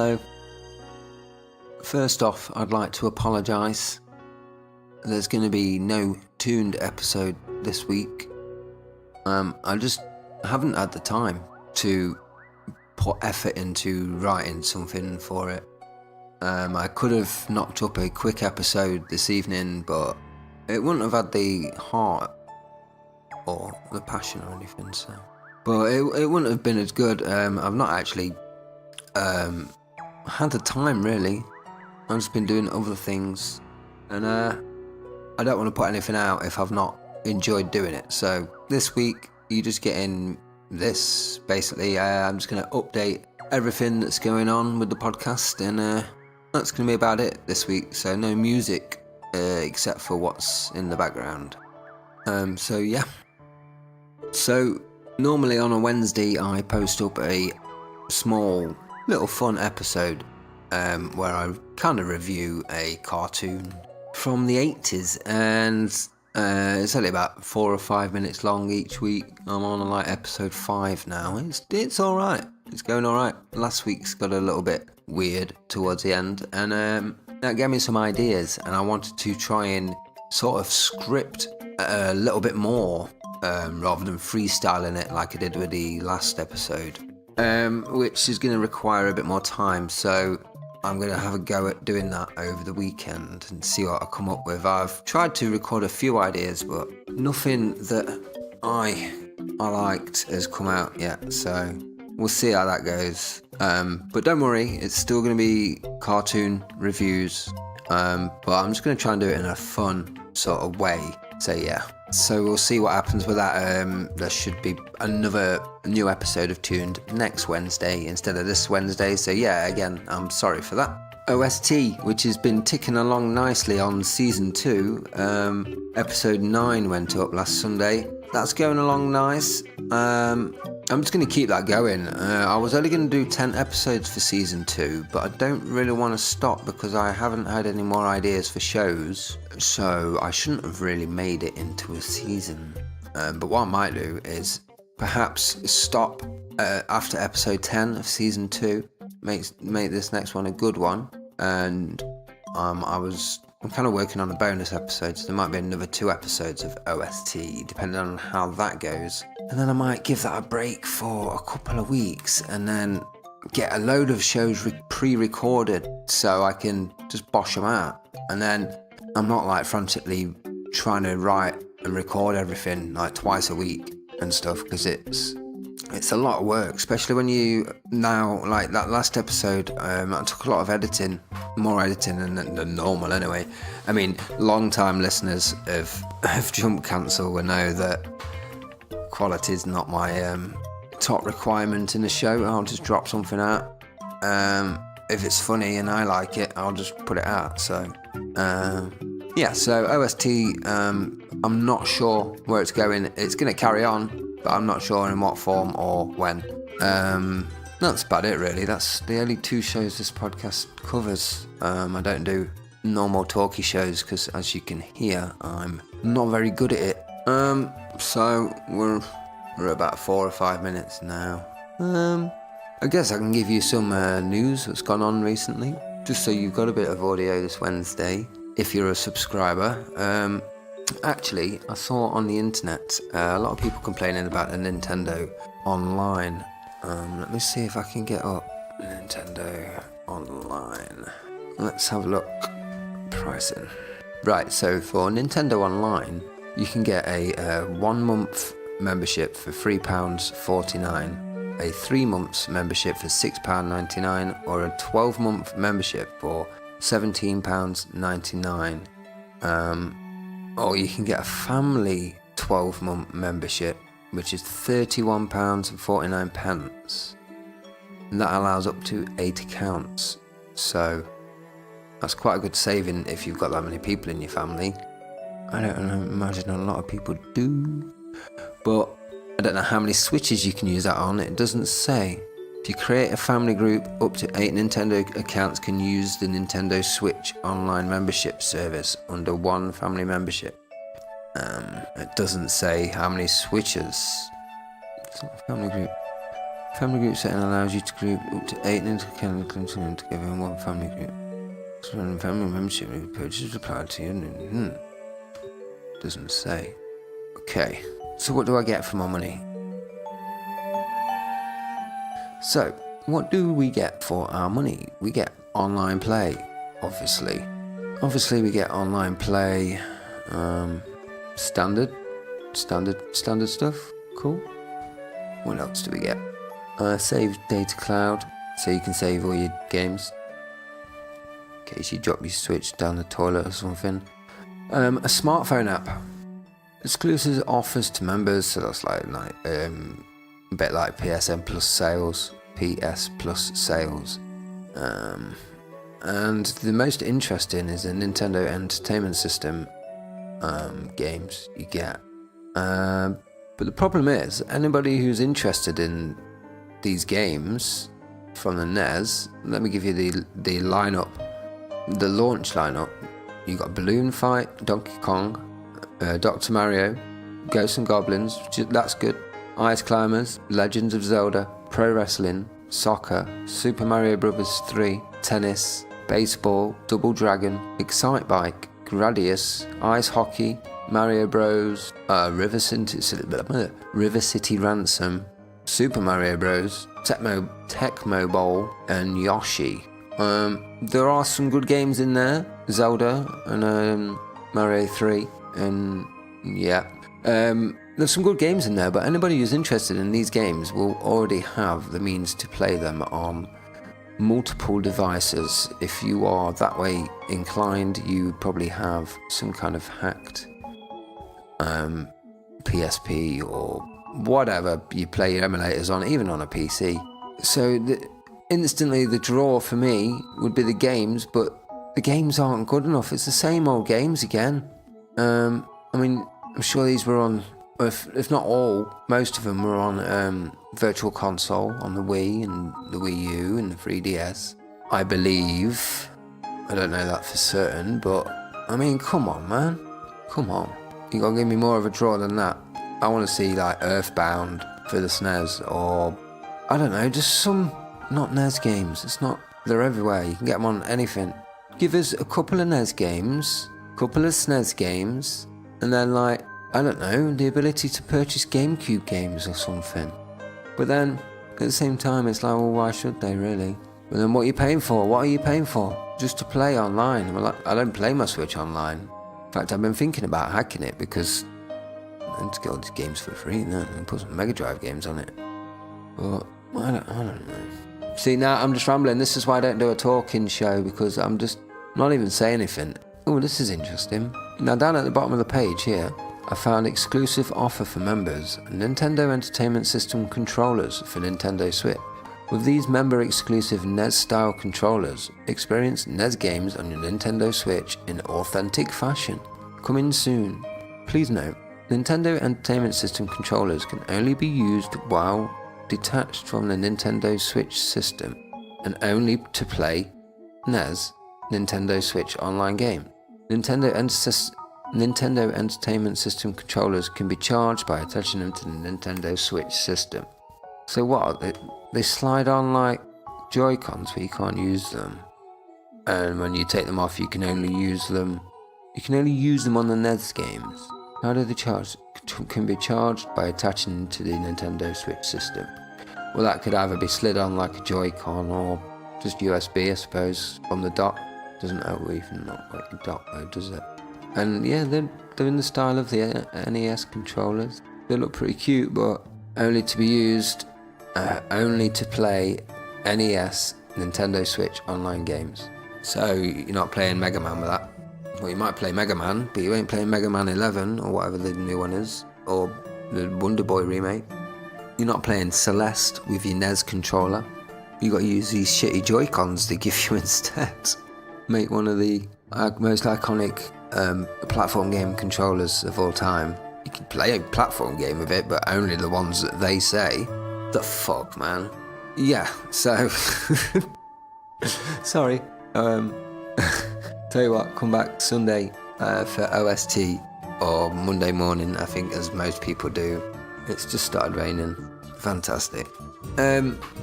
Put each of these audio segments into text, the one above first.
So, first off, I'd like to apologise. There's going to be no Tooned episode this week. I just haven't had the time to put effort into writing something for it. I could have knocked up a quick episode this evening, but it wouldn't have had the heart or the passion or anything, so. But it wouldn't have been as good. I've not actually had the time, really. I've just been doing other things, and I don't want to put anything out if I've not enjoyed doing it. So this week, you just get in this, basically. I'm just going to update everything that's going on with the podcast, and that's going to be about it this week. So no music, except for what's in the background. So yeah. So normally on a Wednesday, I post up a small, little fun episode where I kind of review a cartoon from the 80s, and it's only about 4 or 5 minutes long each week. I'm on like episode 5 now. It's all right. It's going all right. Last week's got a little bit weird towards the end, and that gave me some ideas, and I wanted to try and sort of script a little bit more rather than freestyling it like I did with the last episode, which is going to require a bit more time. So I'm going to have a go at doing that over the weekend and see what I come up with. I've tried to record a few ideas, but nothing that I liked has come out yet, so we'll see how that goes. But don't worry, it's still going to be cartoon reviews, but I'm just going to try and do it in a fun sort of way. So yeah, so we'll see what happens with that. There should be another new episode of Tooned next Wednesday instead of this Wednesday. So yeah, again, I'm sorry for that. OST, which has been ticking along nicely on season 2. Episode 9 went up last Sunday. That's going along nice. I'm just going to keep that going. I was only going to do 10 episodes for season 2, but I don't really want to stop because I haven't had any more ideas for shows, so I shouldn't have really made it into a season. But what I might do is perhaps stop after episode 10 of season 2, make this next one a good one, and I'm kind of working on a bonus episode, so there might be another 2 episodes of OST, depending on how that goes. And then I might give that a break for a couple of weeks, and then get a load of shows pre-recorded, so I can just bosh them out. And then I'm not like frantically trying to write and record everything like twice a week and stuff, because it's a lot of work, especially when you now, like that last episode, I took a lot of editing, more editing than normal anyway. I mean, long-time listeners of Jump Cancel will know that quality is not my top requirement in a show. I'll just drop something out. If it's funny and I like it, I'll just put it out. So yeah, so OST, I'm not sure where it's going. It's going to carry on, but I'm not sure in what form or when. That's about it, really. That's the only 2 shows this podcast covers. I don't do normal talky shows because, as you can hear, I'm not very good at it. So we're about 4 or 5 minutes now. I guess I can give you some news that's gone on recently, just so you've got a bit of audio this Wednesday, if you're a subscriber. Actually, I saw on the internet a lot of people complaining about the Nintendo Online. Let me see if I can get up Nintendo Online. Let's have a look. Pricing. Right, so for Nintendo Online, you can get a 1-month membership for £3.49, a 3 months membership for £6.99, or a 12-month membership for £17.99. Or you can get a family 12-month membership, which is £31.49, and that allows up to 8 accounts. So that's quite a good saving if you've got that many people in your family. I don't imagine a lot of people do, but I don't know how many switches you can use that on. It doesn't say. If you create a family group, up to 8 Nintendo accounts can use the Nintendo Switch Online membership service under one family membership. It doesn't say how many switches. It's not a family group. Family group setting allows you to group up to 8 interconnected together in one family group. So when family membership purchases applied to you. Doesn't say. Okay, so what do I get for my money? So, what do we get for our money? We get online play, obviously. Obviously we get online play, standard stuff, cool. What else do we get? Save data cloud, so you can save all your games in case you drop your Switch down the toilet or something. A smartphone app, exclusive offers to members, so that's like a bit like PS Plus sales. And the most interesting is the Nintendo Entertainment System games you get. But the problem is, anybody who's interested in these games from the NES, let me give you the lineup, the launch lineup. You got Balloon Fight, Donkey Kong, Dr. Mario, Ghosts and Goblins, that's good. Ice Climbers, Legends of Zelda, Pro Wrestling, Soccer, Super Mario Bros. 3, Tennis, Baseball, Double Dragon, Excite Bike, Gradius, Ice Hockey, Mario Bros, River City Ransom, Super Mario Bros, Tecmo Bowl, and Yoshi. There are some good games in there, Zelda and Mario 3, and yeah. There's some good games in there, but anybody who's interested in these games will already have the means to play them on multiple devices. If you are that way inclined, you probably have some kind of hacked PSP or whatever you play your emulators on, even on a PC. So instantly the draw for me would be the games, but the games aren't good enough. It's the same old games again. I mean, I'm sure these were on, if not all, most of them were on Virtual Console, on the Wii and the Wii U and the 3DS, I believe. I don't know that for certain, but I mean, come on, man. Come on. You gotta give me more of a draw than that. I want to see like Earthbound for the SNES, or I don't know, just some not NES games. It's not, they're everywhere. You can get them on anything. Give us a couple of NES games, couple of SNES games, and then like, I don't know, the ability to purchase GameCube games or something. But then, at the same time, it's like, well, why should they really? But then what are you paying for? What are you paying for? Just to play online? Well, I don't play my Switch online. In fact, I've been thinking about hacking it because I need to get all these games for free and put some Mega Drive games on it. But I don't know. See, now I'm just rambling. This is why I don't do a talking show, because I'm just not even saying anything. Oh, this is interesting. Now, down at the bottom of the page here, I found exclusive offer for members, Nintendo Entertainment System controllers for Nintendo Switch. With these member-exclusive NES-style controllers, experience NES games on your Nintendo Switch in authentic fashion. Coming soon. Please note, Nintendo Entertainment System controllers can only be used while detached from the Nintendo Switch system, and only to play NES, Nintendo Switch online game. Nintendo Entertainment System controllers can be charged by attaching them to the Nintendo Switch system. So what? They slide on like Joy-Cons where you can't use them, and when you take them off, you can only use them. You can only use them on the NES games. How do they charge? Can be charged by attaching them to the Nintendo Switch system. Well, that could either be slid on like a Joy-Con or just USB, I suppose, from the dock. Doesn't even look like a dock though, does it? And yeah, they're in the style of the NES controllers. They look pretty cute, but only to be used, only to play NES, Nintendo Switch online games. So you're not playing Mega Man with that. Well, you might play Mega Man, but you ain't playing Mega Man 11 or whatever the new one is, or the Wonder Boy remake. You're not playing Celeste with your NES controller. You got to use these shitty Joy-Cons they give you instead. Make one of the most iconic platform game controllers of all time. You can play a platform game with it, but only the ones that they say. The fuck, man. Yeah, so sorry. Tell you what, come back Sunday for OST, or Monday morning, I think, as most people do. It's just started raining. Fantastic.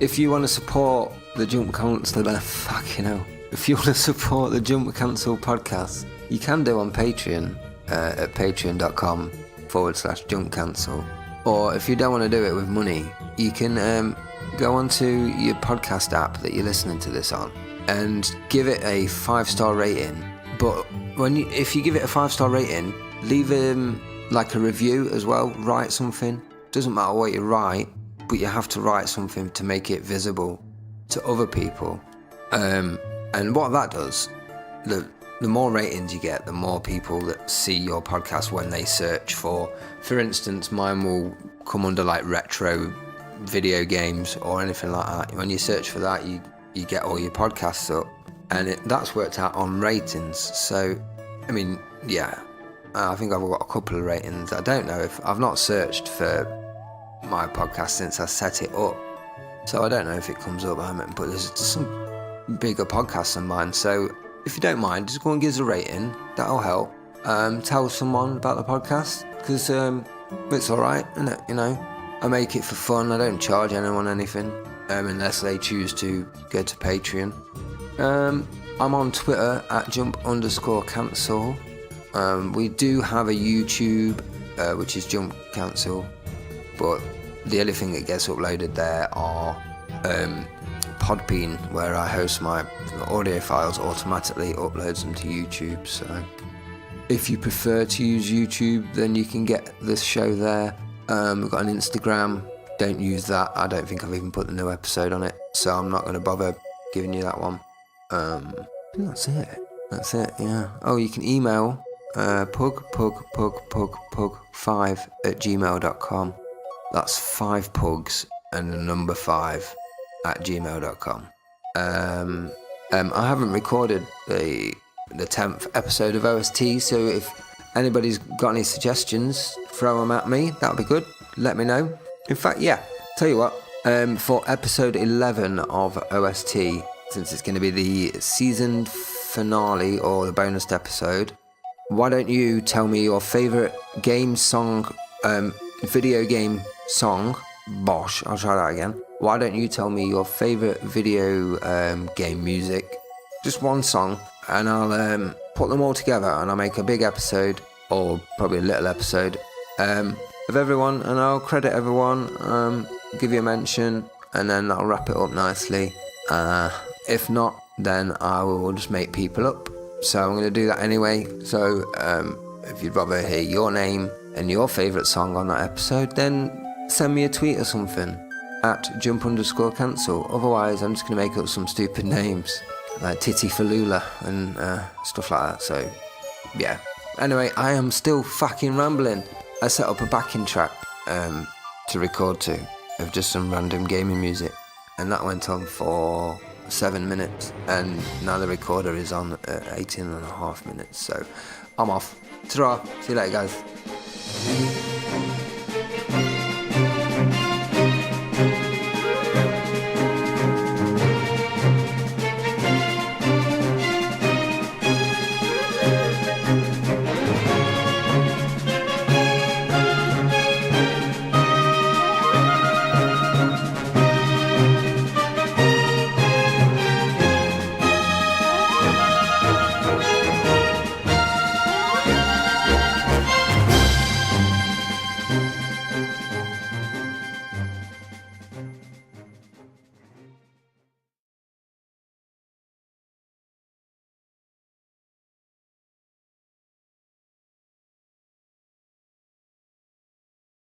If you want to support the Jump Cancel, if you want to support the Jump Cancel podcast, you can do on Patreon at patreon.com/Jump Cancel. Or if you don't want to do it with money, you can go onto your podcast app that you're listening to this on and give it a 5-star rating. But if you give it a 5-star rating, leave a review as well. Write something. Doesn't matter what you write, but you have to write something to make it visible to other people. And what that does, the more ratings you get, the more people that see your podcast when they search for instance, mine will come under like retro video games or anything like that. When you search for that, you get all your podcasts up, and that's worked out on ratings. So, I mean, yeah, I think I've got a couple of ratings. I don't know if I've not searched for my podcast since I set it up, so I don't know if it comes up. But there's some bigger podcasts than mine. So if you don't mind, just go and give us a rating. That'll help. Tell someone about the podcast, because it's all right, isn't it? You know, I make it for fun. I don't charge anyone anything, unless they choose to go to Patreon. I'm on Twitter at jump_cancel. We do have a YouTube, which is Jump Cancel, but the only thing that gets uploaded there are Podbean, where I host my audio files, automatically uploads them to YouTube. So if you prefer to use YouTube, then you can get this show there. We've got an Instagram. Don't use that. I don't think I've even put the new episode on it, so I'm not going to bother giving you that one. I think that's it, yeah. Oh, you can email pug5@gmail.com. That's 5 pugs and the number 5 at gmail.com. I haven't recorded the 10th episode of OST, so if anybody's got any suggestions, throw them at me. That'll be good. Let me know. In fact, yeah, tell you what, for episode 11 of OST, since it's going to be the season finale or the bonus episode, why don't you tell me your favourite game song, video game song? Bosh, I'll try that again. Why don't you tell me your favourite video game music? Just one song, and I'll put them all together, and I'll make a big episode, or probably a little episode, of everyone, and I'll credit everyone, give you a mention, and then I'll wrap it up nicely. If not, then I will just make people up. So I'm going to do that anyway. So if you'd rather hear your name and your favourite song on that episode, then send me a tweet or something at jump_cancel. Otherwise, I'm just going to make up some stupid names like Titty Falula and stuff like that. So yeah. Anyway, I am still fucking rambling. I set up a backing track to record to of just some random gaming music, and that went on for 7 minutes, and now the recorder is on at 18.5 minutes, so I'm off. Ta-ra, see you later guys.